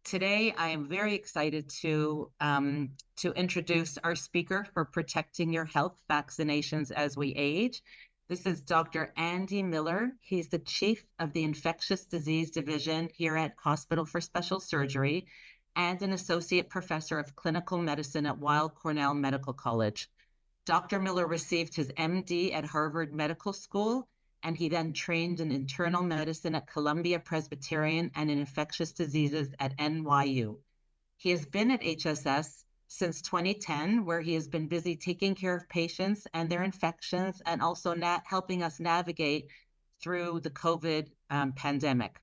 Today, I am very excited to introduce our speaker for Protecting Your Health, Vaccinations as We Age. This is Dr. Andy Miller. He's the Chief of the Infectious Disease Division here at Hospital for Special Surgery and an Associate Professor of Clinical Medicine at Weill Cornell Medical College. Dr. Miller received his MD at Harvard Medical School, and he then trained in internal medicine at Columbia Presbyterian and in infectious diseases at NYU. He has been at HSS since 2010, where he has been busy taking care of patients and their infections and also helping us navigate through the COVID pandemic.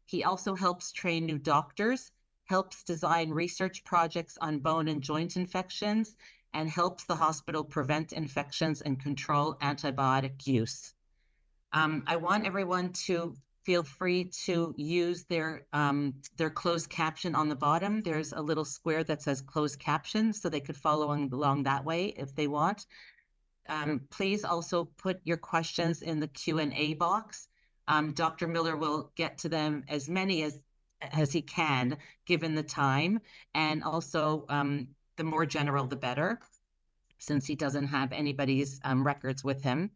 He also helps train new doctors, helps design research projects on bone and joint infections, and helps the hospital prevent infections and control antibiotic use. I want everyone to feel free to use their closed caption on the bottom. There's a little square that says closed caption, so they could follow along that way if they want. Please also put your questions in the Q&A box. Dr. Miller will get to them as many as he can, given the time, and also the more general, the better, since he doesn't have anybody's records with him.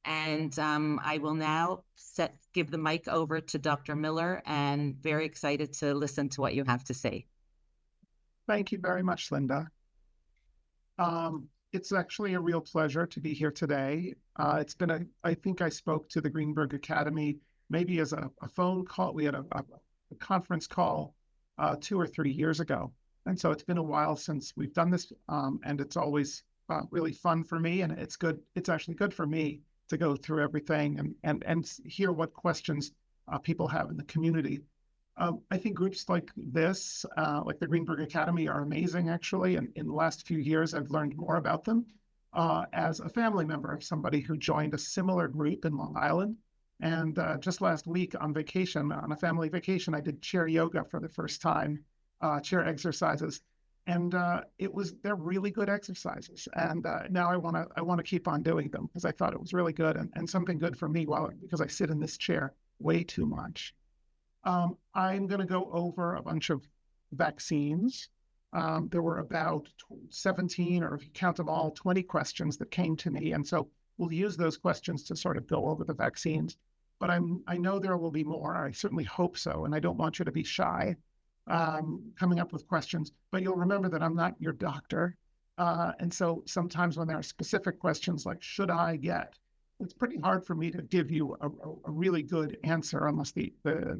And I will now give the mic over to Dr. Miller, and very excited to listen to what you have to say. Thank you very much, Linda. It's actually a real pleasure to be here today. It's been I think I spoke to the Greenberg Academy maybe as a phone call. We had a conference call 2 or 3 years ago. And so it's been a while since we've done this, and it's always really fun for me, and it's good. It's actually good for me to go through everything and hear what questions people have in the community. I think groups like this, like the Greenberg Academy, are amazing, actually. And in the last few years, I've learned more about them as a family member of somebody who joined a similar group in Long Island. And just last week on vacation, on a family vacation, I did chair yoga for the first time, chair exercises. And they're really good exercises. And now I want to keep on doing them because I thought it was really good and something good for me because I sit in this chair way too much. I'm going to go over a bunch of vaccines. There were about 17, or if you count them all, 20 questions that came to me. And so we'll use those questions to sort of go over the vaccines. But I know there will be more. I certainly hope so. And I don't want you to be shy coming up with questions, but you'll remember that I'm not your doctor. And so sometimes when there are specific questions like, should I get, it's pretty hard for me to give you a really good answer unless the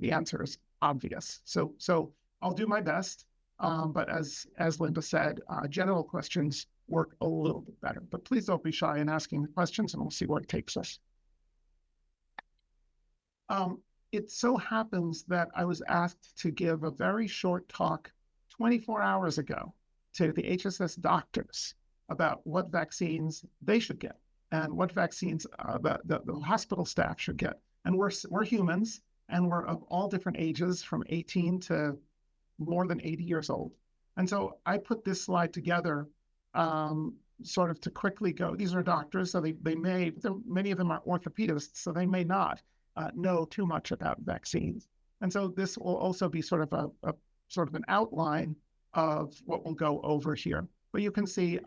answer is obvious. So I'll do my best. But as Linda said, general questions work a little bit better, but please don't be shy in asking the questions and we'll see where it takes us. It so happens that I was asked to give a very short talk 24 hours ago to the HSS doctors about what vaccines they should get and what vaccines the hospital staff should get. And we're humans, and we're of all different ages, from 18 to more than 80 years old. And so I put this slide together sort of to quickly go. These are doctors, so many of them are orthopedists, so they may not know too much about vaccines. And so this will also be sort of an outline of what we'll go over here. But you can see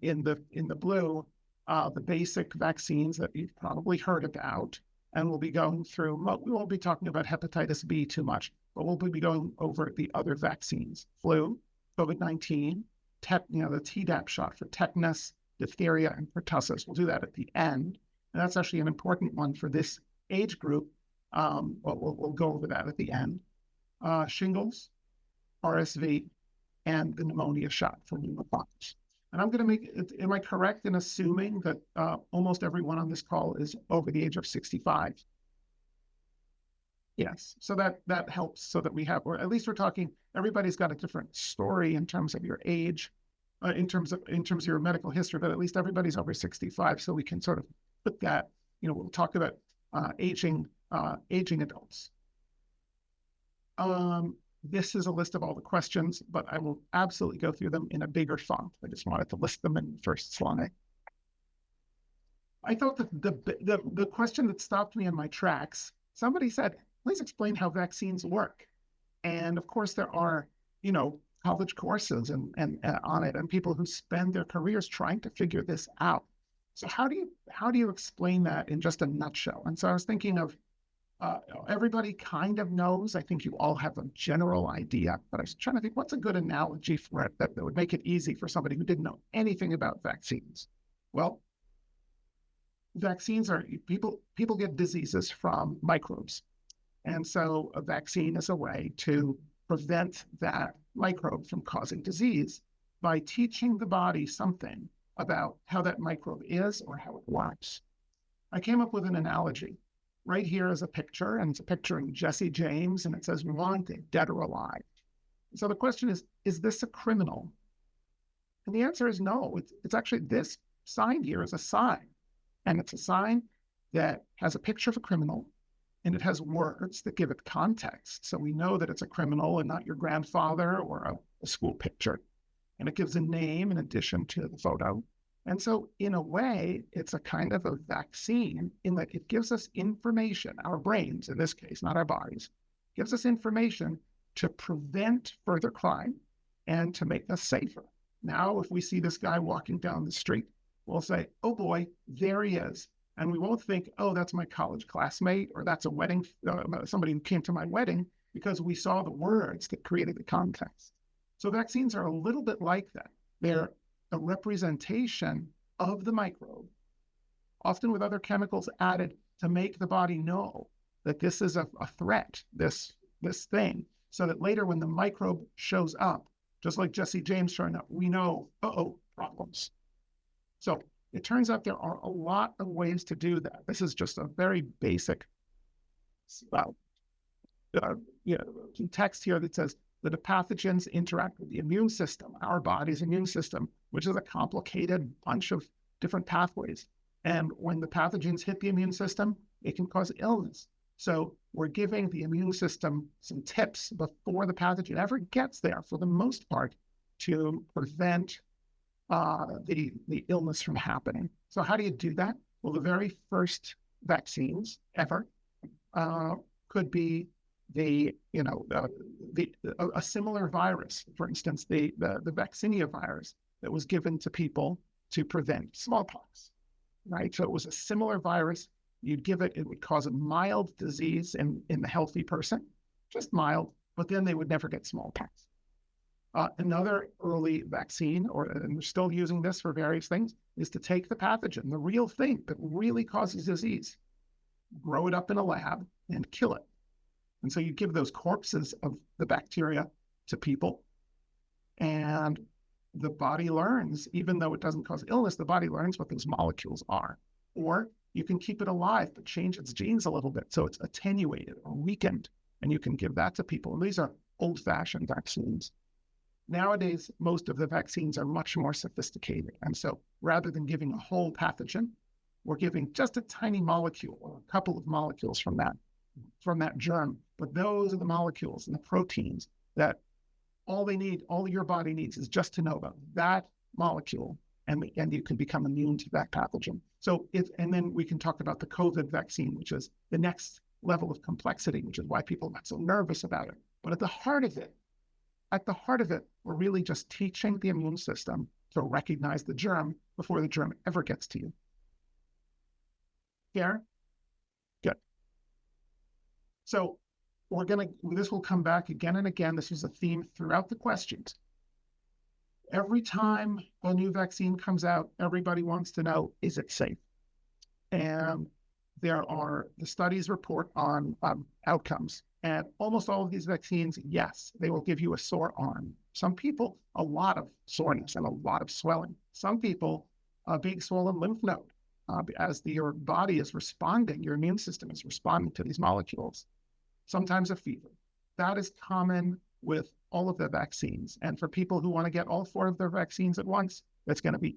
in the blue the basic vaccines that you've probably heard about, and we'll be going through. We won't be talking about hepatitis B too much, but we'll be going over the other vaccines: flu, COVID-19, the Tdap shot for tetanus, diphtheria, and pertussis. We'll do that at the end, and that's actually an important one for this age group. We'll go over that at the end. Shingles, RSV, and the pneumonia shot for pneumococcal. And I'm going to make it, am I correct in assuming that almost everyone on this call is over the age of 65? Yes, so that helps, so that we have, or at least we're talking, everybody's got a different story in terms of your age, in terms of your medical history, but at least everybody's over 65, so we can sort of put that, we'll talk about aging adults. This is a list of all the questions, but I will absolutely go through them in a bigger font. I just wanted to list them in the first slide. I thought that the question that stopped me in my tracks, somebody said, please explain how vaccines work. And of course, there are college courses and on it, and people who spend their careers trying to figure this out. So how do you explain that in just a nutshell? And so I was thinking of everybody kind of knows. I think you all have a general idea, but I was trying to think what's a good analogy for it that would make it easy for somebody who didn't know anything about vaccines. Well, vaccines are people get diseases from microbes. And so a vaccine is a way to prevent that microbe from causing disease by teaching the body something about how that microbe is or how it works. I came up with an analogy. Right here is a picture, and it's a picturing Jesse James, and it says wanted, dead or alive. So the question is this a criminal? And the answer is no. It's actually, this sign here is a sign. And it's a sign that has a picture of a criminal, and it has words that give it context. So we know that it's a criminal and not your grandfather or a school picture. And it gives a name in addition to the photo. And so in a way, it's a kind of a vaccine in that it gives us information, our brains in this case, not our bodies, gives us information to prevent further crime and to make us safer. Now, if we see this guy walking down the street, we'll say, oh boy, there he is. And we won't think, oh, that's my college classmate, or that's a wedding, somebody who came to my wedding, because we saw the words that created the context. So vaccines are a little bit like that. They're a representation of the microbe, often with other chemicals added to make the body know that this is a threat, this thing, so that later when the microbe shows up, just like Jesse James showing up, we know, uh-oh, problems. So it turns out there are a lot of ways to do that. This is just a very basic text here that says that the pathogens interact with the immune system, our body's immune system, which is a complicated bunch of different pathways. And when the pathogens hit the immune system, it can cause illness. So we're giving the immune system some tips before the pathogen ever gets there, for the most part, to prevent the illness from happening. So how do you do that? Well, the very first vaccines ever could be a similar virus. For instance, the vaccinia virus that was given to people to prevent smallpox, right? So it was a similar virus. You'd give it, it would cause a mild disease in the healthy person, just mild, but then they would never get smallpox. Another early vaccine, and we're still using this for various things, is to take the pathogen, the real thing that really causes disease, grow it up in a lab and kill it. And so you give those corpses of the bacteria to people, and the body learns, even though it doesn't cause illness, the body learns what those molecules are. Or you can keep it alive, but change its genes a little bit so it's attenuated or weakened, and you can give that to people. And these are old-fashioned vaccines. Nowadays, most of the vaccines are much more sophisticated. And so rather than giving a whole pathogen, we're giving just a tiny molecule or a couple of molecules from that germ. But those are the molecules and the proteins that all your body needs is just to know about that molecule, and you can become immune to that pathogen. So and then we can talk about the COVID vaccine, which is the next level of complexity, which is why people got so nervous about it. But at the heart of it, we're really just teaching the immune system to recognize the germ before the germ ever gets to you. Here? Good. So this will come back again and again. This is a theme throughout the questions. Every time a new vaccine comes out, everybody wants to know, is it safe? And the studies report on outcomes. And almost all of these vaccines, yes, they will give you a sore arm. Some people, a lot of soreness and a lot of swelling. Some people, a big swollen lymph node, as your body is responding, your immune system is responding to these molecules. Sometimes a fever. That is common with all of the vaccines. And for people who want to get all 4 of their vaccines at once, it's even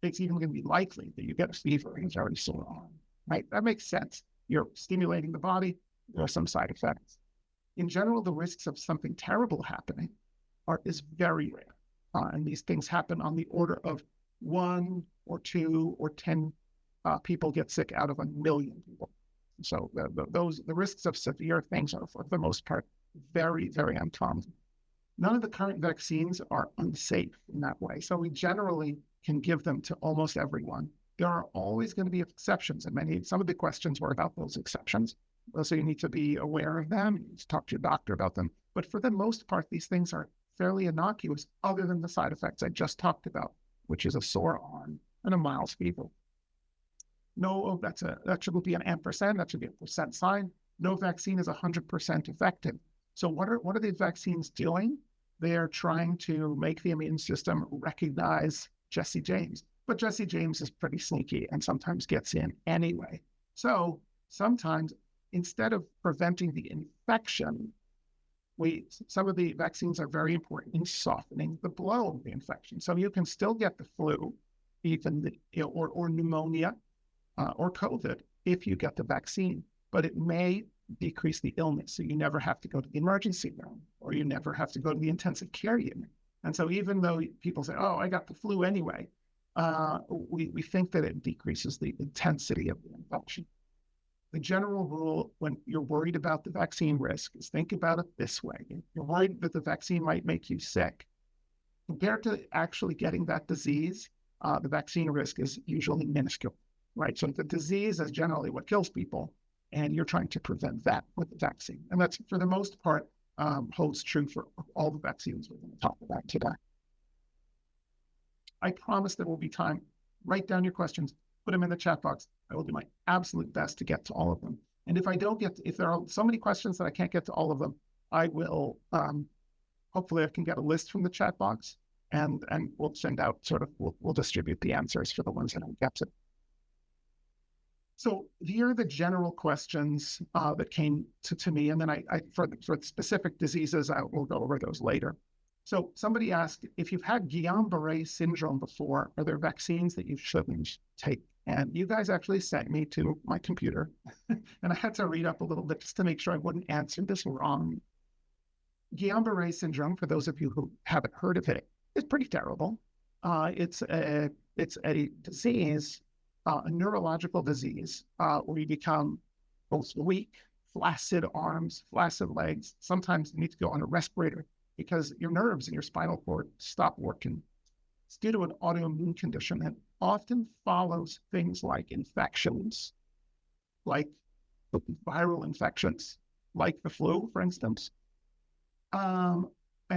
going to be likely that you get a fever and it's already sore arm, right? That makes sense. You're stimulating the body. There are some side effects. In general, the risks of something terrible happening is very rare. And these things happen on the order of 1 or 2 or 10 people get sick out of 1 million people. So the risks of severe things are, for the most part, very, very uncommon. None of the current vaccines are unsafe in that way. So we generally can give them to almost everyone. There are always going to be exceptions, and some of the questions were about those exceptions. So you need to be aware of them. You need to talk to your doctor about them. But for the most part, these things are fairly innocuous, other than the side effects I just talked about, which is a sore arm and a mild fever. No, that should be an ampersand. That should be a percent sign. No vaccine is 100% effective. So what are these vaccines doing? They are trying to make the immune system recognize Jesse James. But Jesse James is pretty sneaky and sometimes gets in anyway. So sometimes, instead of preventing the infection, some of the vaccines are very important in softening the blow of the infection. So you can still get the flu, or pneumonia, or COVID if you get the vaccine, but it may decrease the illness. So you never have to go to the emergency room, or you never have to go to the intensive care unit. And so even though people say, oh, I got the flu anyway, we think that it decreases the intensity of the infection. The general rule when you're worried about the vaccine risk is think about it this way. You're worried that the vaccine might make you sick. Compared to actually getting that disease, the vaccine risk is usually minuscule, right? So the disease is generally what kills people, and you're trying to prevent that with the vaccine. And that's, for the most part, holds true for all the vaccines we're going to talk about today. I promise there will be time. Write down your questions, put them in the chat box. I will do my absolute best to get to all of them. And if there are so many questions that I can't get to all of them, I will, hopefully I can get a list from the chat box, and we'll send out we'll distribute the answers for the ones that I don't get to. So here are the general questions that came to me, and then for specific diseases, I will go over those later. So somebody asked, if you've had Guillain-Barré syndrome before, are there vaccines that you shouldn't take? And you guys actually sent me to my computer, and I had to read up a little bit just to make sure I wouldn't answer this wrong. Guillain-Barré syndrome, for those of you who haven't heard of it, is pretty terrible. It's a disease, a neurological disease, where you become both weak, flaccid arms, flaccid legs. Sometimes you need to go on a respirator because your nerves in your spinal cord stop working. It's due to an autoimmune condition that often follows things like infections, like viral infections, like the flu, for instance, and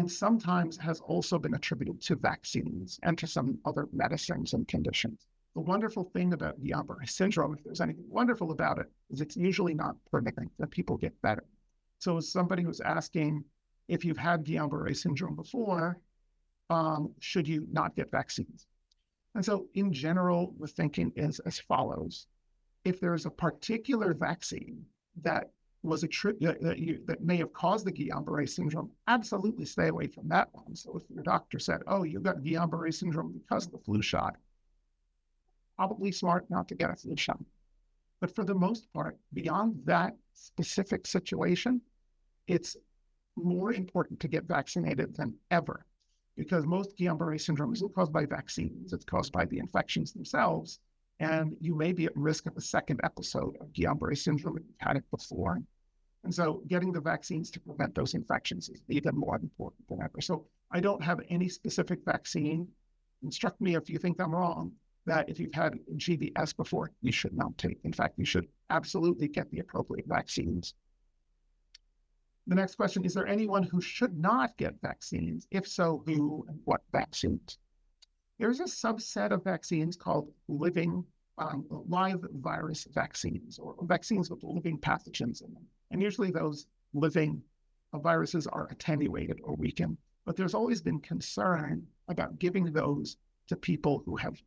sometimes has also been attributed to vaccines and to some other medicines and conditions. The wonderful thing about Guillain-Barré syndrome, if there's anything wonderful about it, is it's usually not permanent, that people get better. So as somebody was asking, if you've had Guillain-Barré syndrome before, should you not get vaccines? And so in general, the thinking is as follows. If there is a particular vaccine that was that may have caused the Guillain-Barré syndrome, absolutely stay away from that one. So if your doctor said, oh, you got Guillain-Barré syndrome because of the flu shot, probably smart not to get a flu shot. But for the most part, beyond that specific situation, it's more important to get vaccinated than ever, because most Guillain-Barré syndrome isn't caused by vaccines, it's caused by the infections themselves. And you may be at risk of a second episode of Guillain-Barré syndrome if you've had it before. And so getting the vaccines to prevent those infections is even more important than ever. So I don't have any specific vaccine. Instruct me if you think I'm wrong, that if you've had GBS before, you should not take. In fact, you should absolutely get the appropriate vaccines. The next question, is there anyone who should not get vaccines? If so, who and what vaccines? There's a subset of vaccines called live virus vaccines, or vaccines with living pathogens in them. And usually those living viruses are attenuated or weakened. But there's always been concern about giving those to people who have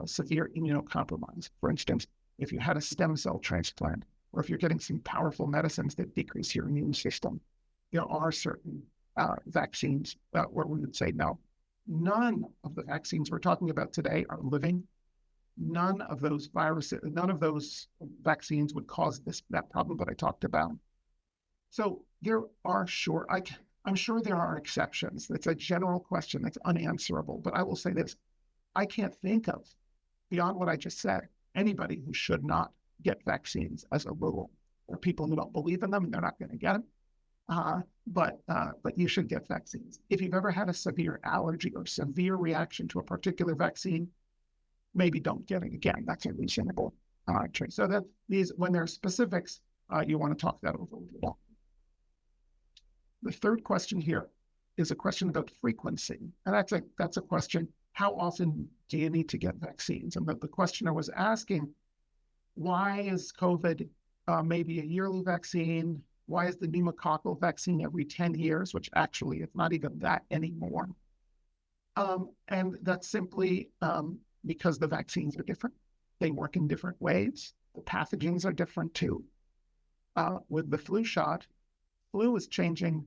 severe immunocompromise. For instance, if you had a stem cell transplant, or if you're getting some powerful medicines that decrease your immune system, there are certain vaccines where we would say no. None of the vaccines we're talking about today are living. None of those vaccines would cause that problem that I talked about. So there are I'm sure there are exceptions. That's a general question that's unanswerable. But I will say this, I can't think of, beyond what I just said, anybody who should not get vaccines as a rule. There are people who don't believe in them and they're not going to get them. but you should get vaccines. If you've ever had a severe allergy or severe reaction to a particular vaccine, maybe don't get it again. That's a reasonable choice. So that these, when there are specifics, you want to talk that over with your doctor. The third question here is a question about frequency, and that's a question: how often do you need to get vaccines? And the questioner was asking, why is COVID maybe a yearly vaccine? Why is the pneumococcal vaccine every 10 years, which actually it's not even that anymore? And that's simply because the vaccines are different. They work in different ways. The pathogens are different too. With the flu shot, flu is changing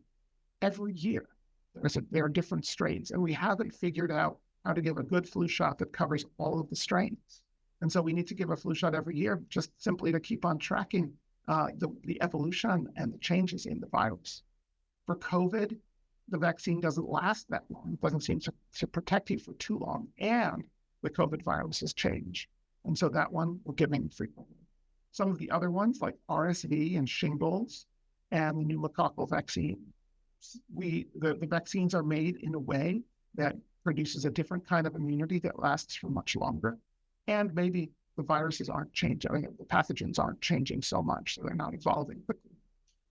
every year. There are different strains, and we haven't figured out how to give a good flu shot that covers all of the strains. And so we need to give a flu shot every year just simply to keep on tracking the evolution and the changes in the virus. For COVID, the vaccine doesn't last that long. It doesn't seem to protect you for too long, and the COVID viruses change. And so that one we're giving frequently. Some of the other ones like RSV and shingles and the pneumococcal vaccine, the vaccines are made in a way that produces a different kind of immunity that lasts for much longer. And maybe the viruses aren't changing, the pathogens aren't changing so much, so they're not evolving quickly.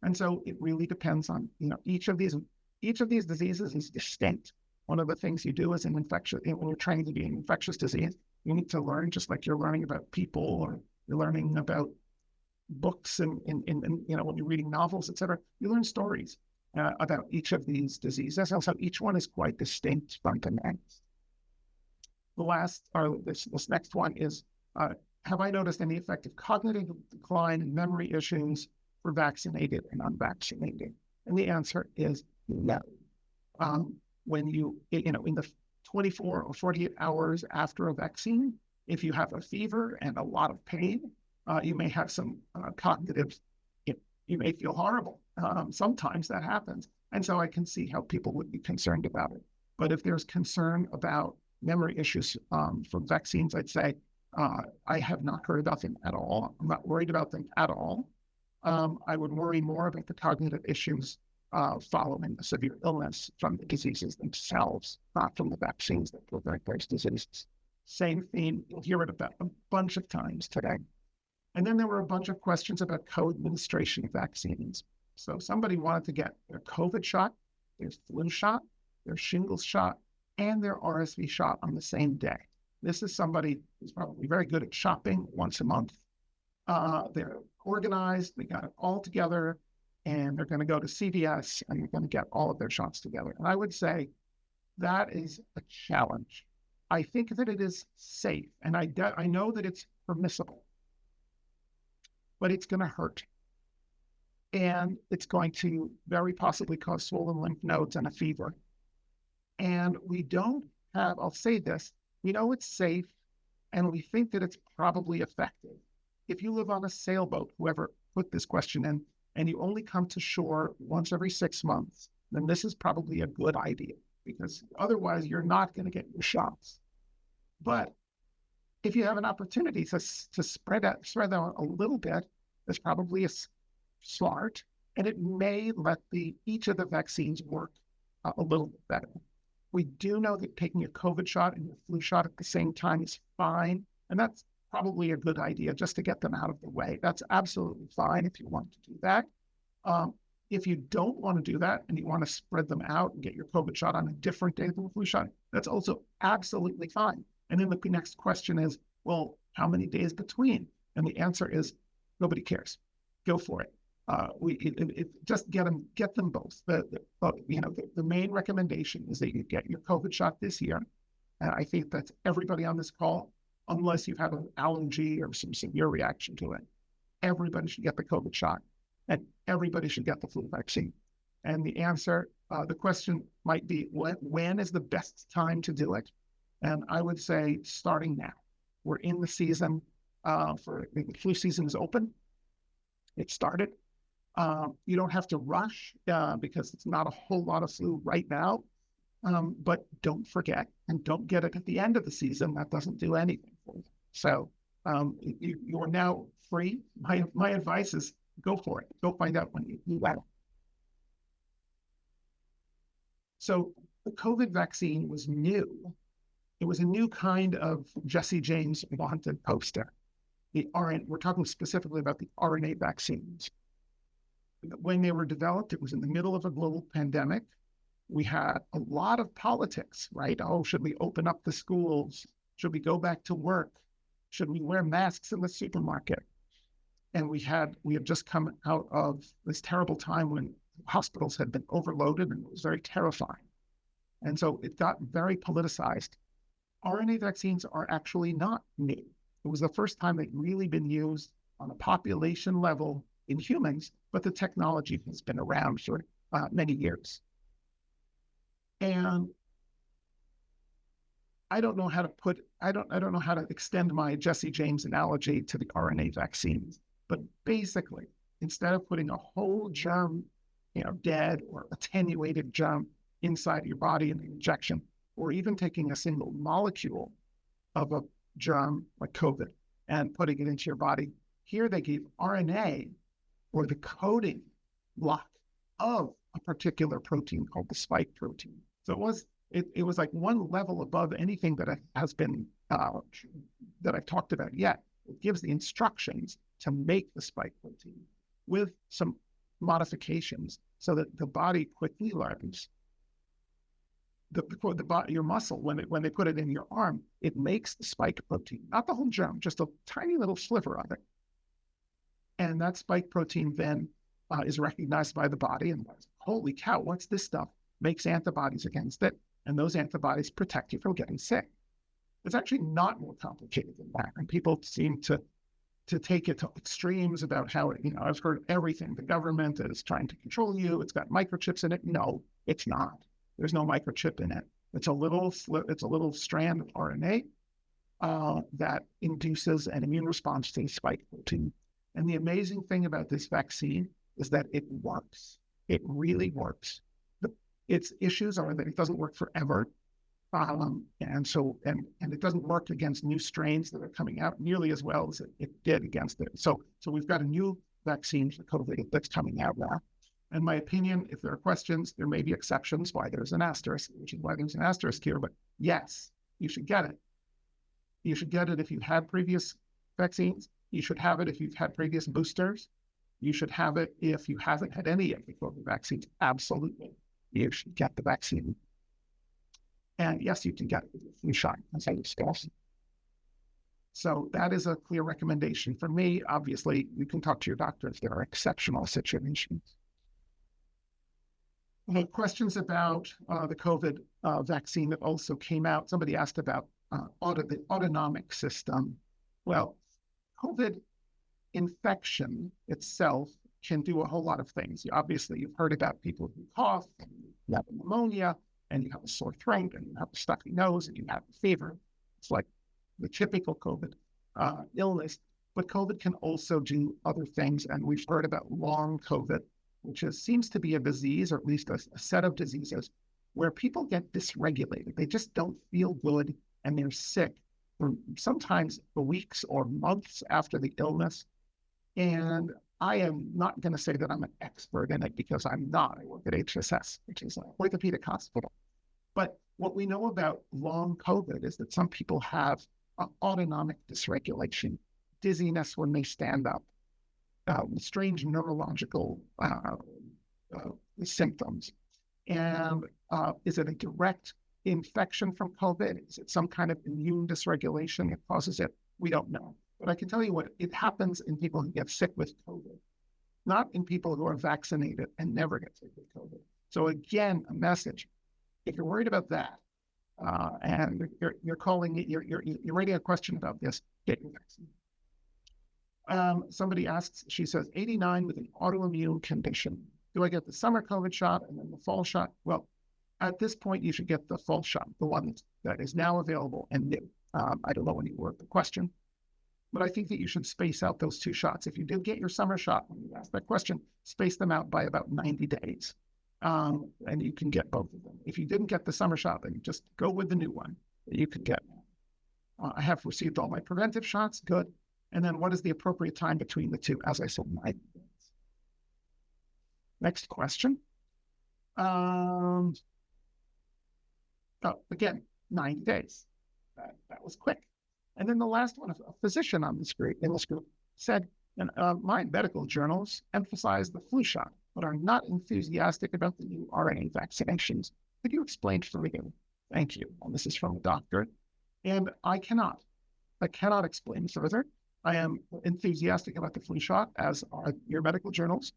And so it really depends on, each of these diseases is distinct. One of the things you do as when you're training to be an infectious disease, you need to learn, just like you're learning about people or you're learning about books and when you're reading novels, etc. You learn stories about each of these diseases. Also, each one is quite distinct from the next. This next one is, have I noticed any effect of cognitive decline and memory issues for vaccinated and unvaccinated? And the answer is no. When in the 24 or 48 hours after a vaccine, if you have a fever and a lot of pain, you may have some cognitive, you may feel horrible. Sometimes that happens. And so I can see how people would be concerned about it. But if there's concern about memory issues from vaccines, I'd say I have not heard about them at all. I'm not worried about them at all. I would worry more about the cognitive issues following the severe illness from the diseases themselves, not from the vaccines that prevent those diseases. Same theme, you'll hear it about a bunch of times today. And then there were a bunch of questions about co-administration of vaccines. So somebody wanted to get their COVID shot, their flu shot, their shingles shot, and their RSV shot on the same day. This is somebody who's probably very good at shopping once a month. They're organized, they got it all together, and they're going to go to CVS and they're going to get all of their shots together. And I would say that is a challenge. I think that it is safe, and I know that it's permissible, but it's going to hurt. And it's going to very possibly cause swollen lymph nodes and a fever. And we don't have, I'll say this, we know it's safe and we think that it's probably effective. If you live on a sailboat, whoever put this question in, and you only come to shore once every 6 months, then this is probably a good idea, because otherwise you're not going to get your shots. But if you have an opportunity to spread out a little bit, that's probably smart, and it may let each of the vaccines work a little bit better. We do know that taking a COVID shot and a flu shot at the same time is fine, and that's probably a good idea just to get them out of the way. That's absolutely fine if you want to do that. If you don't want to do that and you want to spread them out and get your COVID shot on a different day than the flu shot, that's also absolutely fine. And then the next question is, well, how many days between? And the answer is, nobody cares. Go for it. Just get them both. The main recommendation is that you get your COVID shot this year. And I think that's everybody on this call, unless you have an allergy or some severe reaction to it. Everybody should get the COVID shot, and everybody should get the flu vaccine. And the answer, the question might be, when is the best time to do it? And I would say starting now. We're in the season the flu season is open. It started. You don't have to rush because it's not a whole lot of flu right now. But don't forget, and don't get it at the end of the season. That doesn't do anything for you. So you are now free. My advice is go for it. Go find out when you do that. So the COVID vaccine was new. It was a new kind of Jesse James wanted poster. We're talking specifically about the RNA vaccines. When they were developed, it was in the middle of a global pandemic. We had a lot of politics, right? Oh, should we open up the schools? Should we go back to work? Should we wear masks in the supermarket? And we had just come out of this terrible time when hospitals had been overloaded, and it was very terrifying. And so it got very politicized. RNA vaccines are actually not new. It was the first time they'd really been used on a population level in humans, but the technology has been around for many years. And I don't know how to extend my Jesse James analogy to the RNA vaccines, but basically, instead of putting a whole germ, dead or attenuated germ inside your body in the injection, or even taking a single molecule of a germ like COVID and putting it into your body, here they gave RNA, or the coding block of a particular protein called the spike protein. So it was like one level above anything that has been that I've talked about yet. It gives the instructions to make the spike protein with some modifications so that the body quickly learns. Your muscle, when they put it in your arm, it makes the spike protein, not the whole germ, just a tiny little sliver of it. And that spike protein then is recognized by the body and holy cow, what's this stuff? Makes antibodies against it, and those antibodies protect you from getting sick. It's actually not more complicated than that, and people seem to take it to extremes about how I've heard everything. The government is trying to control you. It's got microchips in it. No, it's not. There's no microchip in it. It's a little strand of RNA that induces an immune response to the spike protein. And the amazing thing about this vaccine is that it works. It really works. Its issues are that it doesn't work forever. And it doesn't work against new strains that are coming out nearly as well as it did against it. So we've got a new vaccine for COVID that's coming out now. In my opinion, if there are questions, there may be exceptions why there's an asterisk, which is why there's an asterisk here. But yes, you should get it. You should get it if you've had previous vaccines. You should have it if you've had previous boosters. You should have it if you haven't had any of the COVID vaccines. Absolutely. You should get the vaccine. And yes, you can get it with a flu shot, as I discussed. So that is a clear recommendation for me. Obviously, you can talk to your doctor if there are exceptional situations. Questions about the COVID vaccine that also came out. Somebody asked about the autonomic system. Well, COVID infection itself can do a whole lot of things. Obviously, you've heard about people who cough, and you have pneumonia, and you have a sore throat, and you have a stuffy nose, and you have a fever. It's like the typical COVID illness. But COVID can also do other things, and we've heard about long COVID, which seems to be a disease, or at least a set of diseases, where people get dysregulated. They just don't feel good, and they're sick for sometimes for weeks or months after the illness. And I am not going to say that I'm an expert in it, because I'm not. I work at HSS, which is an orthopedic hospital. But what we know about long COVID is that some people have autonomic dysregulation, dizziness when they stand up, strange neurological symptoms. And is it a direct infection from COVID? Is it some kind of immune dysregulation that causes it? We don't know. But I can tell you what, it happens in people who get sick with COVID, not in people who are vaccinated and never get sick with COVID. So again, a message, if you're worried about that, and you're writing a question about this, get your vaccine. Somebody asks, she says, 89 with an autoimmune condition. Do I get the summer COVID shot and then the fall shot? Well, at this point, you should get the fall shot, the one that is now available and new. I don't know any word the question, but I think that you should space out those two shots. If you did get your summer shot, when you asked that question, space them out by about 90 days. And you can get both of them. If you didn't get the summer shot, then just go with the new one that you could get. I have received all my preventive shots, good. And then what is the appropriate time between the two? As I said, 90 days. Next question. Again, 90 days. That was quick. And then the last one, a physician in this group said, and my medical journals emphasize the flu shot, but are not enthusiastic about the new RNA vaccinations. Could you explain for me? Thank you. And this is from a doctor. And I cannot explain further. I am enthusiastic about the flu shot, as are your medical journals.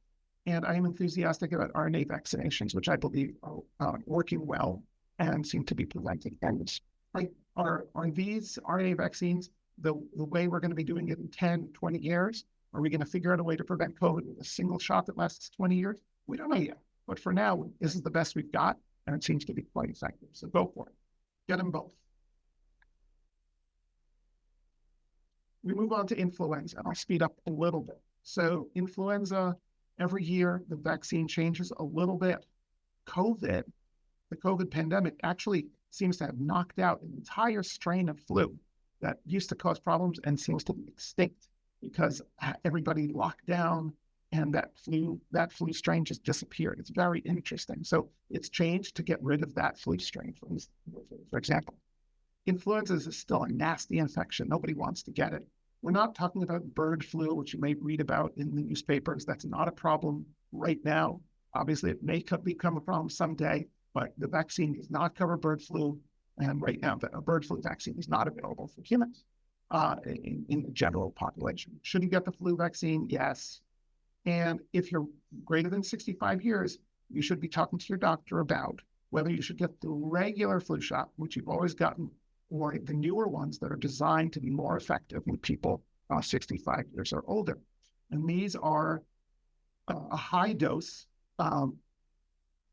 And I am enthusiastic about RNA vaccinations, which I believe are working well and seem to be preventing illness. Are these RNA vaccines the way we're going to be doing it in 10, 20 years? Are we going to figure out a way to prevent COVID with a single shot that lasts 20 years? We don't know yet. But for now, this is the best we've got, and it seems to be quite effective. So go for it. Get them both. We move on to influenza. I'll speed up a little bit. So influenza, every year, the vaccine changes a little bit. The COVID pandemic actually seems to have knocked out an entire strain of flu that used to cause problems and seems to be extinct because everybody locked down and that flu strain just disappeared. It's very interesting. So it's changed to get rid of that flu strain, for example. Influenza is still a nasty infection. Nobody wants to get it. We're not talking about bird flu, which you may read about in the newspapers. That's not a problem right now. Obviously, it may become a problem someday, but the vaccine does not cover bird flu. And right now, a bird flu vaccine is not available for humans in the general population. Should you get the flu vaccine? Yes. And if you're greater than 65 years, you should be talking to your doctor about whether you should get the regular flu shot, which you've always gotten, or the newer ones that are designed to be more effective in people 65 years or older. And these are a high dose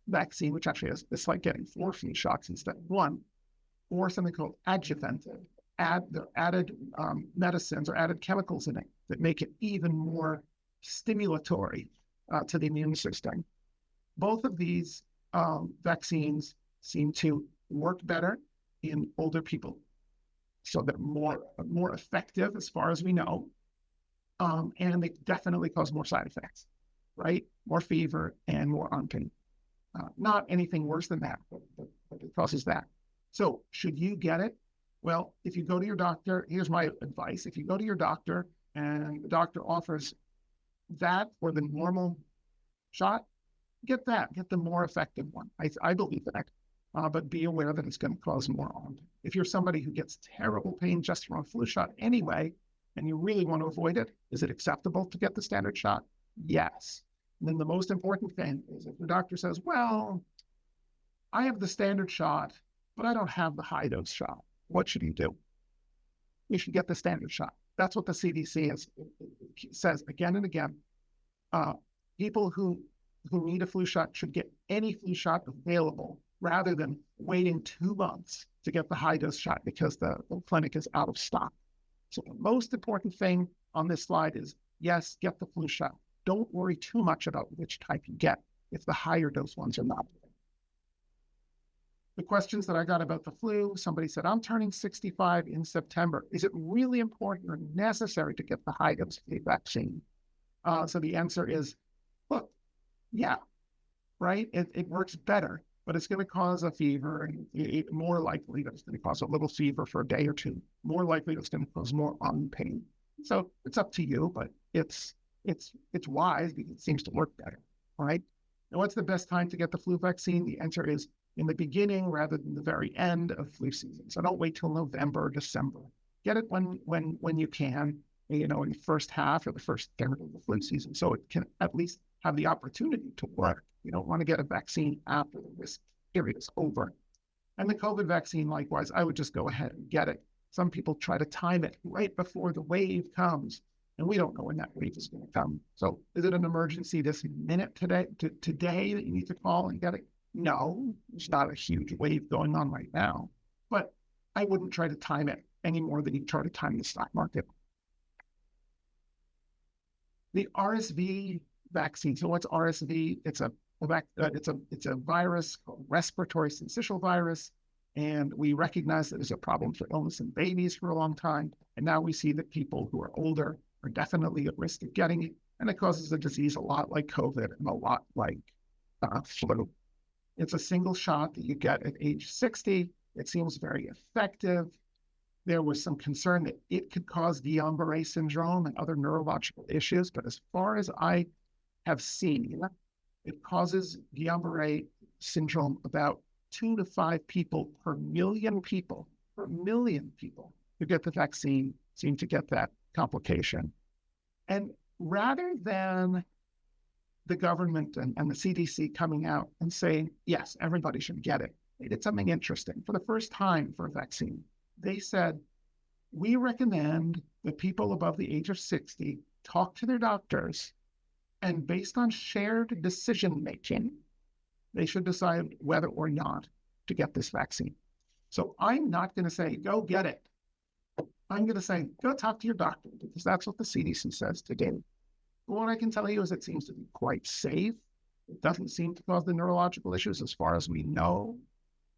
vaccine, which actually it's like getting 4 flu shots instead of 1, or something called adjuvanted. They're added medicines or added chemicals in it that make it even more stimulatory to the immune system. Both of these vaccines seem to work better in older people. So they're more effective as far as we know. And they definitely cause more side effects, right? More fever and more arm pain. Not anything worse than that, but it causes that. So should you get it? Well, if you go to your doctor, here's my advice. If you go to your doctor and the doctor offers that or the normal shot, get that. Get the more effective one. I believe that. But be aware that it's going to cause more harm. If you're somebody who gets terrible pain just from a flu shot anyway, and you really want to avoid it, is it acceptable to get the standard shot? Yes. And then the most important thing is if the doctor says, well, I have the standard shot, but I don't have the high dose shot. What should you do? You should get the standard shot. That's what the CDC says again and again. People who need a flu shot should get any flu shot available rather than waiting 2 months to get the high dose shot because the clinic is out of stock. So the most important thing on this slide is, yes, get the flu shot. Don't worry too much about which type you get if the higher dose ones are not. The questions that I got about the flu, somebody said, I'm turning 65 in September. Is it really important or necessary to get the high dose vaccine? So the answer is, look, yeah, right? It works better, but it's going to cause a fever, and more likely that it's going to cause a little fever for a day or two. More likely it's going to cause more arm pain. So it's up to you, but it's wise because it seems to work better, right? And what's the best time to get the flu vaccine? The answer is in the beginning rather than the very end of flu season. So don't wait till November or December. Get it when you can, in the first half or the first third of the flu season, so it can at least have the opportunity to work. You don't want to get a vaccine after the risk period is over. And the COVID vaccine, likewise, I would just go ahead and get it. Some people try to time it right before the wave comes, and we don't know when that wave is going to come. So is it an emergency this minute today that you need to call and get it? No, there's not a huge wave going on right now, but I wouldn't try to time it any more than you try to time the stock market. The RSV vaccine. So what's RSV? It's a virus called respiratory syncytial virus, and we recognize that there's a problem for illness in babies for a long time, and now we see that people who are older are definitely at risk of getting it, and it causes a disease a lot like COVID and a lot like flu. It's a single shot that you get at age 60. It seems very effective. There was some concern that it could cause Guillain-Barré syndrome and other neurological issues, but as far as I have seen, it causes Guillain-Barré syndrome about 2 to 5 people per million people who get the vaccine seem to get that complication. And rather than the government and the CDC coming out and saying, yes, everybody should get it, they did something interesting. For the first time for a vaccine, they said, we recommend that people above the age of 60 talk to their doctors, and based on shared decision-making, they should decide whether or not to get this vaccine. So I'm not going to say, go get it. I'm going to say, go talk to your doctor, because that's what the CDC says to do. But what I can tell you is it seems to be quite safe. It doesn't seem to cause the neurological issues as far as we know.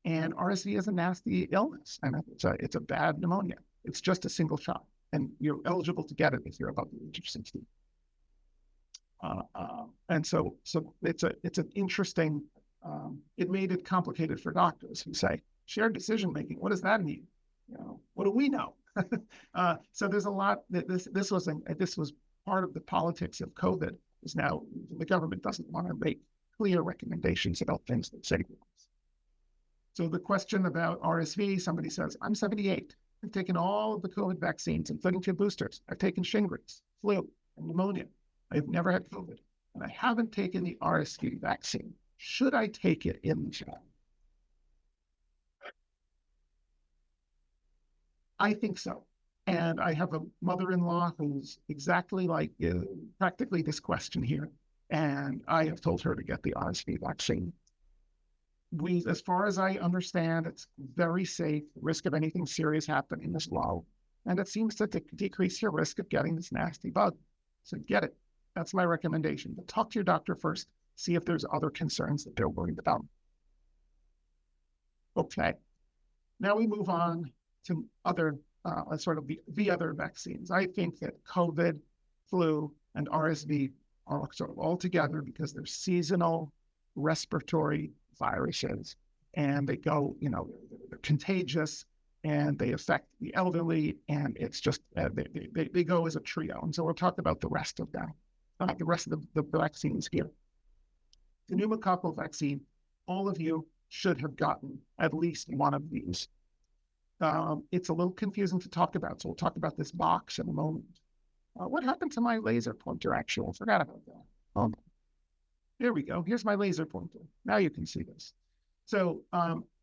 And RSV is a nasty illness, and it's a bad pneumonia. It's just a single shot, and you're eligible to get it if you're above the age of 60. And so it's an interesting. It made it complicated for doctors who say shared decision making. What does that mean? What do we know? So there's a lot that this was part of the politics of COVID. Is now the government doesn't want to make clear recommendations about things that save lives. So the question about RSV, somebody says, I'm 78. I've taken all of the COVID vaccines, including 2 boosters. I've taken shingles, flu, and pneumonia. I've never had COVID, and I haven't taken the RSV vaccine. Should I take it in the shot? I think so. And I have a mother-in-law who's exactly like practically this question here. And I have told her to get the RSV vaccine. As far as I understand, it's very safe. The risk of anything serious happening is low. And it seems to decrease your risk of getting this nasty bug. So get it. That's my recommendation. But talk to your doctor first. See if there's other concerns that they're worried about. Okay. Now we move on to other sort of the other vaccines. I think that COVID, flu, and RSV are sort of all together because they're seasonal respiratory viruses, and they go, they're contagious, and they affect the elderly, and it's just they go as a trio. And so we'll talk about the rest of them, the rest of the vaccines here. The pneumococcal vaccine, all of you should have gotten at least one of these. It's a little confusing to talk about, so we'll talk about this box in a moment. What happened to my laser pointer, actually? I forgot about that. There we go. Here's my laser pointer. Now you can see this. So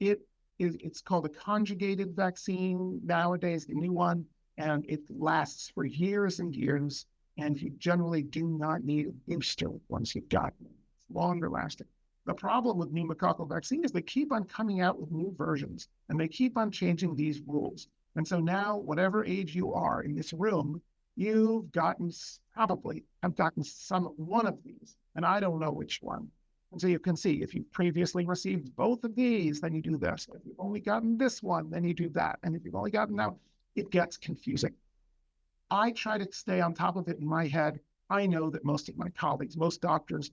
it's called a conjugated vaccine nowadays, the new one, and it lasts for years and years, and you generally do not need a booster once you've gotten it. It's longer lasting. The problem with pneumococcal vaccine is they keep on coming out with new versions, and they keep on changing these rules. And so now, whatever age you are in this room, you've probably have gotten one of these, and I don't know which one. And so you can see, if you previously received both of these, then you do this. If you've only gotten this one, then you do that. And if you've only gotten that, it gets confusing. I try to stay on top of it in my head. I know that most of my colleagues, most doctors,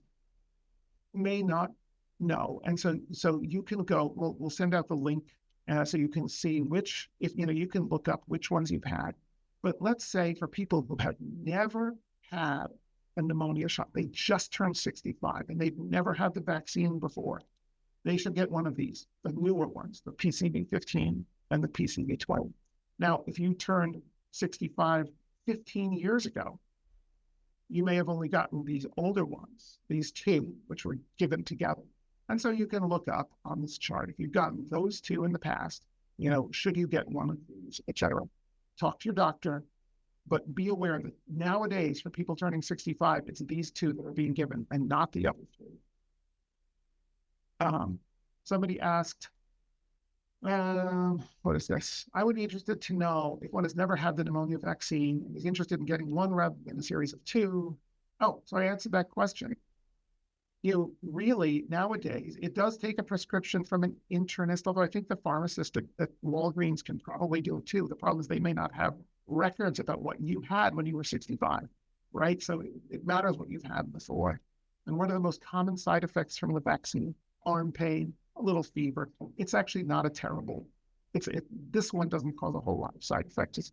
may not know. And so you can go, we'll send out the link so you can see you can look up which ones you've had. But let's say for people who have never had a pneumonia shot, they just turned 65 and they've never had the vaccine before, they should get one of these, the newer ones, the PCV15 and the PCV12. Now, if you turned 65 15 years ago, you may have only gotten these older ones, these 2, which were given together. And so you can look up on this chart, if you've gotten those 2 in the past, should you get one of these, etc. Talk to your doctor, but be aware that nowadays, for people turning 65, it's these 2 that are being given and not the other 3. Somebody asked, what is this? I would be interested to know if one has never had the pneumonia vaccine and is interested in getting one rather than a series of 2. Oh, so I answered that question. Really, nowadays, it does take a prescription from an internist, although I think the pharmacist at Walgreens can probably do it too. The problem is they may not have records about what you had when you were 65, right? So it matters what you've had before. And one of the most common side effects from the vaccine, arm pain, a little fever. It's actually not a terrible this one doesn't cause a whole lot of side effects. It's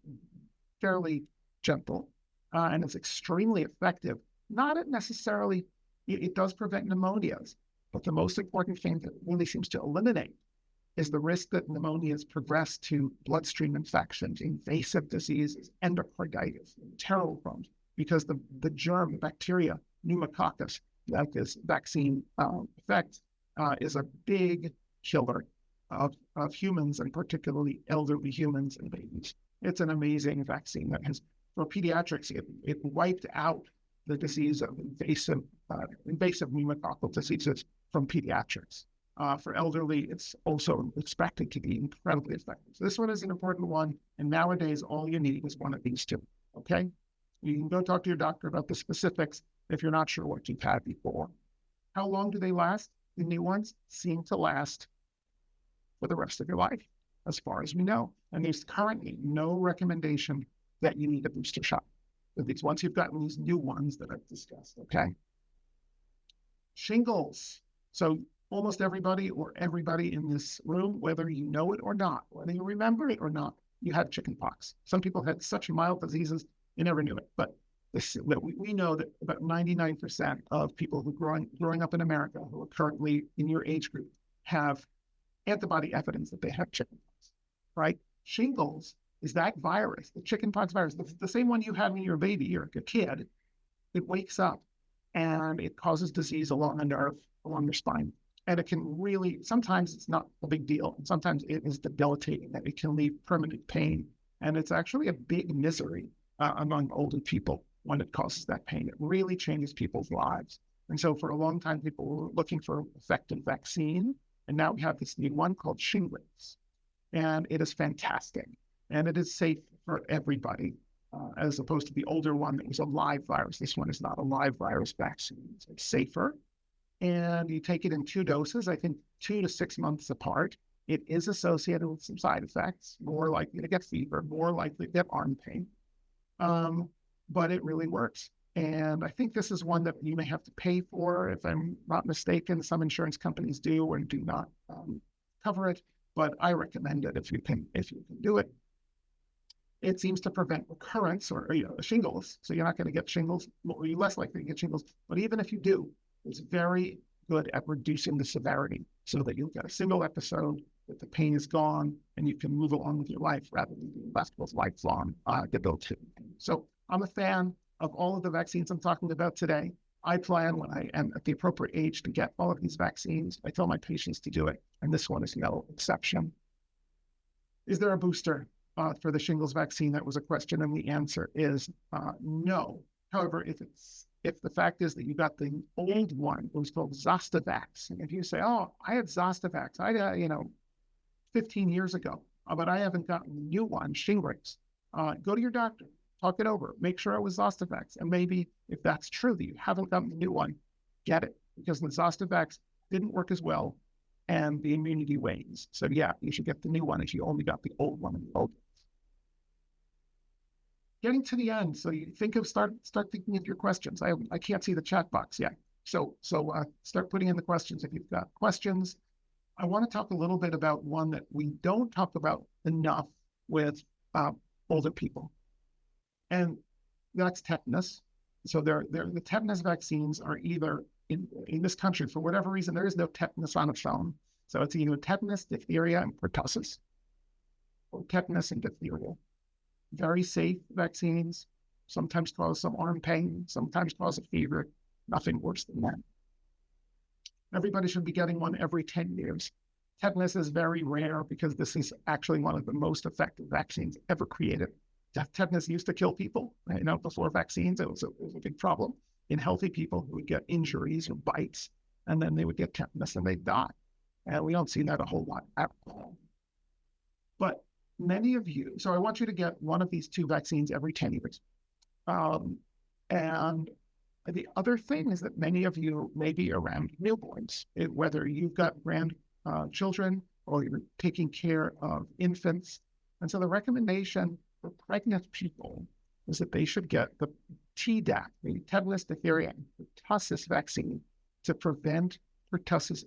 fairly gentle, and it's extremely effective. Not necessarily, it does prevent pneumonias, but the most important thing that it really seems to eliminate is the risk that pneumonias progress to bloodstream infections, invasive diseases, endocarditis, terrible problems, because the germ, the bacteria, pneumococcus, that this vaccine affects, is a big killer of humans, and particularly elderly humans and babies. It's an amazing vaccine that has, for pediatrics, it wiped out the disease of invasive pneumococcal diseases from pediatrics. For elderly, it's also expected to be incredibly effective. So this one is an important one, and nowadays all you need is one of these two, okay? You can go talk to your doctor about the specifics if you're not sure what you've had before. How long do they last? The new ones seem to last for the rest of your life, as far as we know. And there's currently no recommendation that you need a booster shot. These once you've gotten these new ones that I've discussed, okay? Shingles. So almost everybody in this room, whether you know it or not, whether you remember it or not, you had chickenpox. Some people had such mild diseases, you never knew it. But we know that about 99% of people who growing up in America who are currently in your age group have antibody evidence that they have chickenpox, right? Shingles is that virus, the chickenpox virus, the same one you had when you were a baby, you're a kid. It wakes up and it causes disease along a nerve, along your spine. And it can really, sometimes it's not a big deal. And sometimes it is debilitating, and it can leave permanent pain. And it's actually a big misery among older people when it causes that pain. It really changes people's lives. And so for a long time, people were looking for an effective vaccine. And now we have this new one called Shingles. And it is fantastic. And it is safe for everybody, as opposed to the older one that was a live virus. This one is not a live virus vaccine. It's safer. And you take it in 2 doses, I think 2 to 6 months apart. It is associated with some side effects, more likely to get fever, more likely to get arm pain. But it really works. And I think this is one that you may have to pay for. If I'm not mistaken, some insurance companies do or do not cover it, but I recommend it if you can do it. It seems to prevent recurrence or shingles. So you're not going to get shingles, or you're less likely to get shingles. But even if you do, it's very good at reducing the severity so that you'll get a single episode, that the pain is gone, and you can move along with your life rather than being left with lifelong debilitating pain. So I'm a fan of all of the vaccines I'm talking about today. I plan, when I am at the appropriate age, to get all of these vaccines. I tell my patients to do it, and this one is no exception. Is there a booster for the shingles vaccine? That was a question, and the answer is no. However, if the fact is that you got the old one, it was called Zostavax, and if you say, "Oh, I had Zostavax, I had 15 years ago, but I haven't gotten the new one, Shingles," go to your doctor, talk it over, make sure it was Zostavax, and maybe if that's true that you haven't gotten the new one, get it, because the Zostavax didn't work as well, and the immunity wanes. So yeah, you should get the new one if you only got the old one in the old. Getting to the end, so you start thinking of your questions. I can't see the chat box yet, so start putting in the questions if you've got questions. I want to talk a little bit about one that we don't talk about enough with older people, and that's tetanus. So the tetanus vaccines are either in this country, for whatever reason, there is no tetanus on its own. So it's either tetanus, diphtheria, and pertussis, or tetanus and diphtheria. Very safe vaccines, sometimes cause some arm pain, sometimes cause a fever, nothing worse than that. Everybody should be getting one every 10 years. Tetanus is very rare because this is actually one of the most effective vaccines ever created. Tetanus used to kill people, before vaccines. It was a big problem in healthy people who would get injuries or bites, and then they would get tetanus and they'd die. And we don't see that a whole lot at all. But many of you, so I want you to get one of these 2 vaccines every 10 years. And the other thing is that many of you may be around newborns, whether you've got grandchildren or you're taking care of infants. And so the recommendation for pregnant people is that they should get the Tdap, the tetanus, diphtheria, and pertussis vaccine to prevent pertussis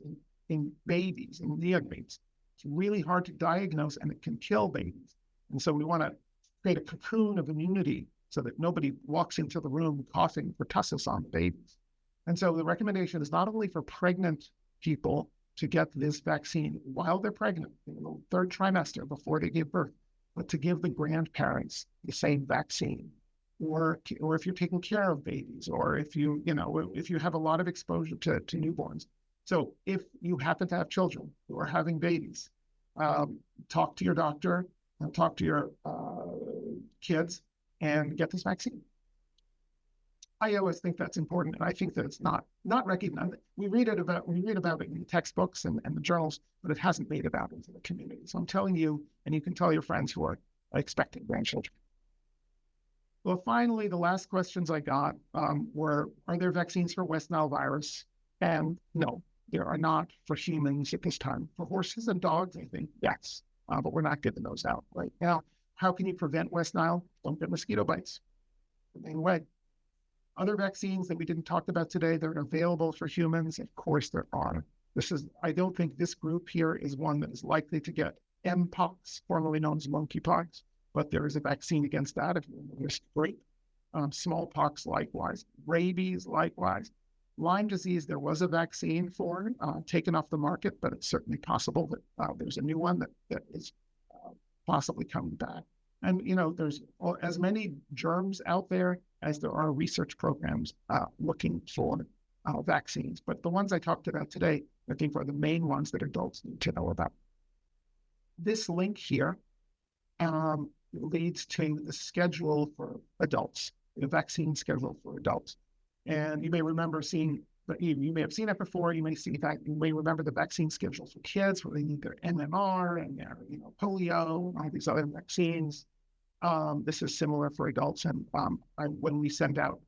in babies and neonates. It's really hard to diagnose, and it can kill babies. And so we want to create a cocoon of immunity so that nobody walks into the room coughing pertussis on the babies. And so the recommendation is not only for pregnant people to get this vaccine while they're pregnant, in the third trimester before they give birth, but to give the grandparents the same vaccine. Or if you're taking care of babies, or if you have a lot of exposure to newborns. So if you happen to have children who are having babies, talk to your doctor, talk to your kids, and get this vaccine. I always think that's important, and I think that it's not recognized. We read about it in textbooks and the journals, but it hasn't made it out into the community. So I'm telling you, and you can tell your friends who are expecting grandchildren. Well, finally, the last questions I got were, are there vaccines for West Nile virus? And no, there are not for humans at this time. For horses and dogs, I think, yes, but we're not getting those out right now. How can you prevent West Nile? Don't get mosquito bites. The main way. Other vaccines that we didn't talk about today that are available for humans, of course there are. I don't think this group here is one that is likely to get Mpox, formerly known as monkeypox, but there is a vaccine against that if you're risk-free. Smallpox likewise, rabies likewise. Lyme disease, there was a vaccine for, taken off the market, but it's certainly possible that there's a new one that is possibly coming back. And, there's as many germs out there as there are research programs looking for vaccines. But the ones I talked about today, I think, are the main ones that adults need to know about. This link here leads to the schedule for adults, the vaccine schedule for adults. And you may remember seeing, but you may have seen it before. You may remember the vaccine schedule for kids, where they need their MMR and their polio and all these other vaccines. This is similar for adults, and when we send out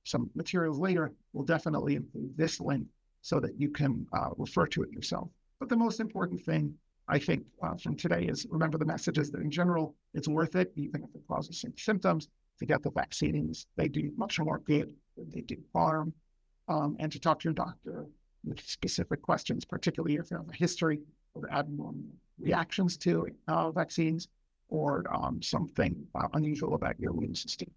some materials later, we'll definitely include this link so that you can refer to it yourself. But the most important thing, I think, from today is remember the messages that in general, it's worth it, even if it causes some symptoms, to get the vaccines. They do much more good than they do harm, and to talk to your doctor with specific questions, particularly if you have a history of abnormal reactions to vaccines, or something unusual about your immune system.